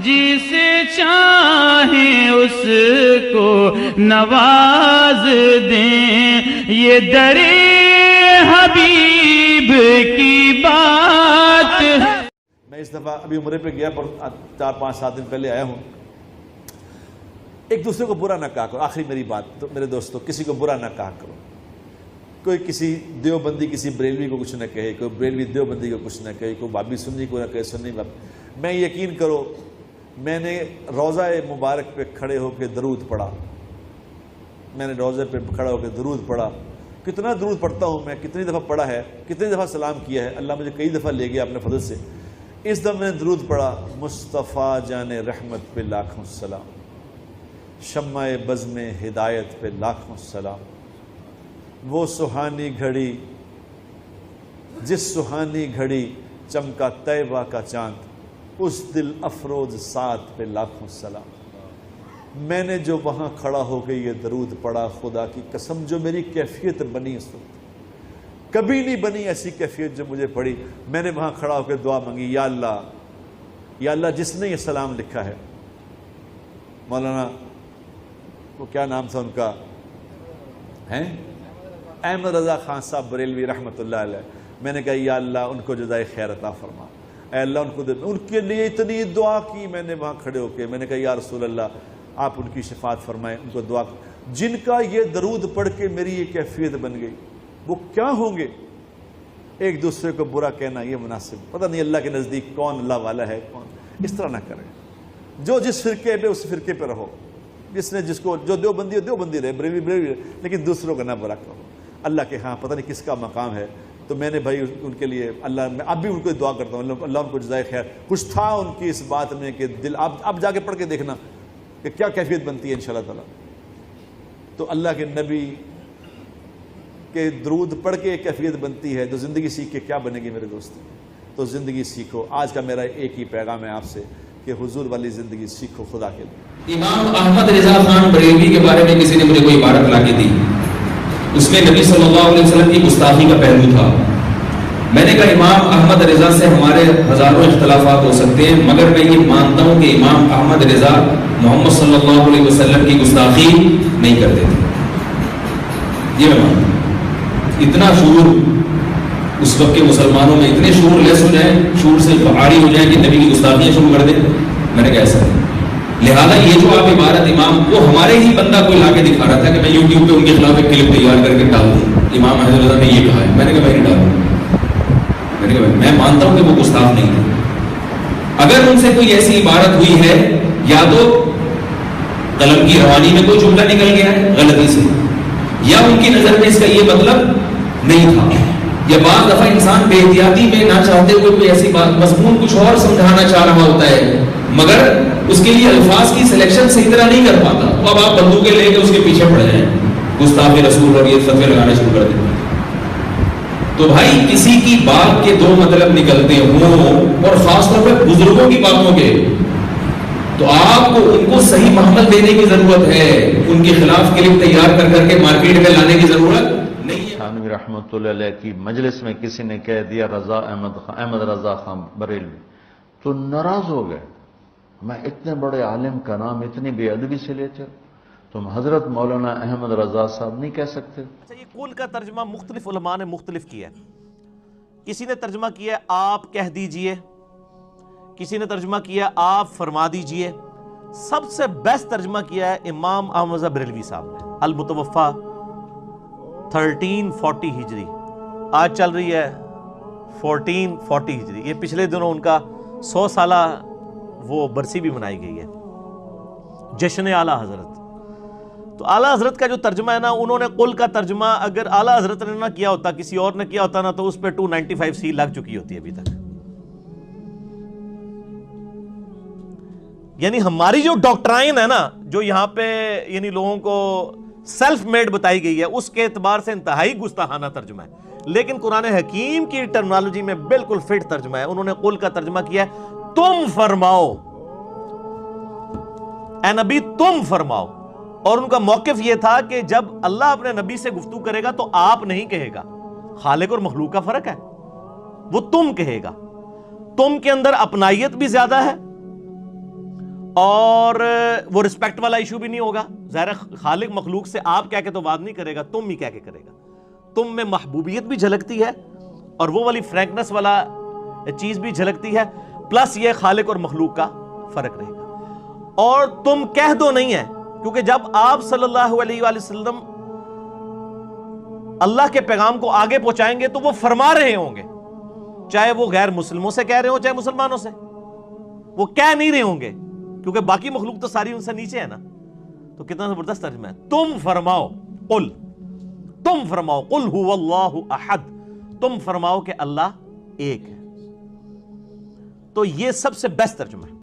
جسے چاہیں اس کو نواز دیں، یہ در حبیب کی بات ہے۔ میں اس دفعہ ابھی عمرے پہ گیا، پر 4-5-7 دن پہلے آیا ہوں۔ ایک دوسرے کو برا نہ کہا کرو، آخری میری بات تو میرے دوستو، کسی کو برا نہ کہا کرو۔ کوئی کسی دیوبندی کسی بریلوی کو کچھ نہ کہے، کوئی بریلوی دیوبندی کو کچھ نہ کہے، کوئی بابی سنی کو نہ کہے، سنی بابی۔ میں یقین کرو، میں نے روضہ مبارک پہ کھڑے ہو کے درود پڑھا، میں نے روضے پہ کھڑا ہو کے درود پڑھا۔ کتنا درود پڑھتا ہوں میں، کتنی دفعہ پڑھا ہے، کتنی دفعہ سلام کیا ہے، اللہ مجھے کئی دفعہ لے گیا اپنے فضل سے۔ اس دفعہ میں نے درود پڑھا، مصطفیٰ جان رحمت پہ لاکھوں سلام، شمع بزم ہدایت پہ لاکھوں سلام، وہ سہانی گھڑی جس سہانی گھڑی چمکا طیبہ کا چاند، اس دل افروز سعد پہ لاکھوں سلام۔ میں نے جو وہاں کھڑا ہو کے یہ درود پڑھا، خدا کی قسم جو میری کیفیت بنی اس وقت، کبھی نہیں بنی ایسی کیفیت جو مجھے پڑی۔ میں نے وہاں کھڑا ہو کے دعا مانگی، یا اللہ جس نے یہ سلام لکھا ہے، مولانا وہ کیا نام تھا ان کا، ہیں احمد رضا خان صاحب بریلوی رحمۃ اللہ علیہ، میں نے کہا یا اللہ ان کو جزائے خیر عطا فرما، اے اللہ ان کو دے۔ ان کے لیے اتنی دعا کی میں نے وہاں کھڑے ہو کے، میں نے کہا یا رسول اللہ آپ ان کی شفاعت فرمائیں، ان کو دعا، جن کا یہ درود پڑھ کے میری یہ کیفیت بن گئی، وہ کیا ہوں گے؟ ایک دوسرے کو برا کہنا یہ مناسب، پتہ نہیں اللہ کے نزدیک کون اللہ والا ہے کون۔ اس طرح نہ کریں، جو جس فرقے پہ اس فرقے پہ رہو، جس نے جس کو جو دیوبندی ہو دیوبندی رہے، بریلوی رہے، لیکن دوسروں کا نہ برا کرو۔ اللہ کے ہاں پتہ نہیں کس کا مقام ہے، تو میں نے بھائی ان کے لیے اللہ، میں اب بھی ان کو دعا کرتا ہوں، اللہ ان کو جزائے خیر۔ کچھ تھا ان کی اس بات میں کہ دل، اب جا کے پڑھ کے دیکھنا کہ کیا کیفیت بنتی ہے انشاءاللہ تعالی۔ تو اللہ کے نبی کے درود پڑھ کے ایک کیفیت بنتی ہے، تو زندگی سیکھ کے کیا بنے گی میرے دوست؟ تو زندگی سیکھو۔ آج کا میرا ایک ہی پیغام ہے آپ سے کہ حضور والی زندگی سیکھو خدا کے لیے۔ امام احمد رضا خان بریلوی کے بارے میں کسی نے مجھے کوئی عبارت لا کے دی، اس میں نبی صلی اللہ علیہ وسلم کی گستاخی کا پہلو تھا۔ میں نے کہا امام احمد رضا سے ہمارے ہزاروں اختلافات ہو سکتے ہیں، مگر میں یہ مانتا ہوں کہ امام احمد رضا محمد صلی اللہ علیہ وسلم کی گستاخی نہیں کرتے تھے، یہ میں مانتا ہوں۔ اتنا شعور اس وقت کے مسلمانوں میں، اتنے شعور لیس ہو جائیں، شعور سے عاری ہو جائیں کہ نبی کی گستاخیاں شروع کر دیں، میں نے کہا ایسا نہیں۔ لہذا یہ جو آپ عبارت امام کو، ہمارے ہی بندہ کوئی لا کے دکھا رہا تھا کہ میں یوٹیوب پہ ان کے خلاف ایک کلپ تیار کر کے ڈال دوں، امام احمد رضا نے یہ کہا ہے، میں نے کہا میں نہیں ڈالوں، میں نے کہا میں مانتا ہوں کہ وہ گستاخ نہیں تھے۔ اگر ان سے کوئی ایسی عبارت ہوئی ہے، یا تو قلم کی روانی میں کوئی جملہ نکل گیا ہے غلطی سے، یا ان کی نظر میں اس کا یہ مطلب نہیں تھا، یا بعض دفعہ انسان بے احتیاطی میں نہ چاہتے ہوئے کوئی ایسی بات، مضمون کچھ اور سمجھانا چاہ رہا ہوتا ہے، مگر اس کے لیے الفاظ کی سلیکشن صحیح طرح نہیں کر پاتا، تو اب آپ بندوقیں لے کے اس کے پیچھے پڑ جائیں، گستاخ رسول اور یہ فتوے لگانے شروع کر دیں۔ تو بھائی کسی کی بات کے دو مطلب نکلتے ہوں، اور خاص طور پہ بزرگوں کی باتوں کے، تو آپ کو ان کو صحیح محمل دینے کی ضرورت ہے، ان کے خلاف کلپ تیار کر کر کے مارکیٹ میں لانے کی ضرورت نہیں ہے۔ تھانوی رحمۃ اللہ علیہ کی مجلس میں کسی نے کہہ دیا احمد رضا خان بریلوی، تو ناراض ہو گئے، میں اتنے بڑے عالم کا نام اتنی بے ادبی سے لیتے ہو، تم حضرت مولانا احمد رضا صاحب نہیں کہہ سکتے؟ اچھا، یہ قول کا ترجمہ مختلف علماء نے مختلف کیا ہے۔ کسی نے ترجمہ کیا ہے آپ کہہ دیجئے، کسی نے ترجمہ کیا آپ فرما دیجئے، سب سے بیسٹ ترجمہ کیا ہے امام احمد رضا بریلوی صاحب نے، المتوفا 1340 ہجری، آج چل رہی ہے 1440 ہجری، یہ پچھلے دنوں ان کا 100 سالہ وہ برسی بھی منائی گئی ہے، جشن اعلیٰ حضرت۔ تو اعلیٰ حضرت کا جو ترجمہ ہے نا، انہوں نے قل کا ترجمہ اگر اعلیٰ حضرت نے نہ کیا ہوتا، کسی اور نے کیا ہوتا نا، تو اس پہ 295 سی لگ چکی ہوتی ہے ابھی تک۔ یعنی ہماری جو ڈاکٹرائن ہے نا، جو یہاں پہ یعنی لوگوں کو سیلف میڈ بتائی گئی ہے، اس کے اعتبار سے انتہائی گستاخانہ ترجمہ ہے، لیکن قرآن حکیم کی ٹرمنالوجی میں بالکل فٹ ترجمہ ہے۔ انہوں نے قل کا ترجمہ کیا ہے تم فرماؤ، اے نبی تم فرماؤ، اور ان کا موقف یہ تھا کہ جب اللہ اپنے نبی سے گفتگو کرے گا تو آپ نہیں کہے گا، خالق اور مخلوق کا فرق ہے، وہ تم کہے گا۔ تم کے اندر اپنائیت بھی زیادہ ہے اور وہ رسپیکٹ والا ایشو بھی نہیں ہوگا. ظاہر خالق مخلوق سے آپ کہہ کے تو بات نہیں کرے گا, تم ہی کہہ کے کرے گا. تم میں محبوبیت بھی جھلکتی ہے اور وہ والی فرینکنس والا چیز بھی جھلکتی ہے, پلس یہ خالق اور مخلوق کا فرق رہے گا. اور تم کہہ دو نہیں ہے, کیونکہ جب آپ صلی اللہ علیہ وآلہ وسلم اللہ کے پیغام کو آگے پہنچائیں گے تو وہ فرما رہے ہوں گے, چاہے وہ غیر مسلموں سے کہہ رہے ہوں چاہے مسلمانوں سے, وہ کہہ نہیں رہے ہوں گے کیونکہ باقی مخلوق تو ساری ان سے نیچے ہے نا. تو کتنا زبردست ترجمہ ہے. تم فرماؤ, قل, تم فرماؤ, قل هو اللہ احد, تم فرماؤ کہ اللہ ایک ہے. تو یہ سب سے بیسٹ ترجمہ ہے.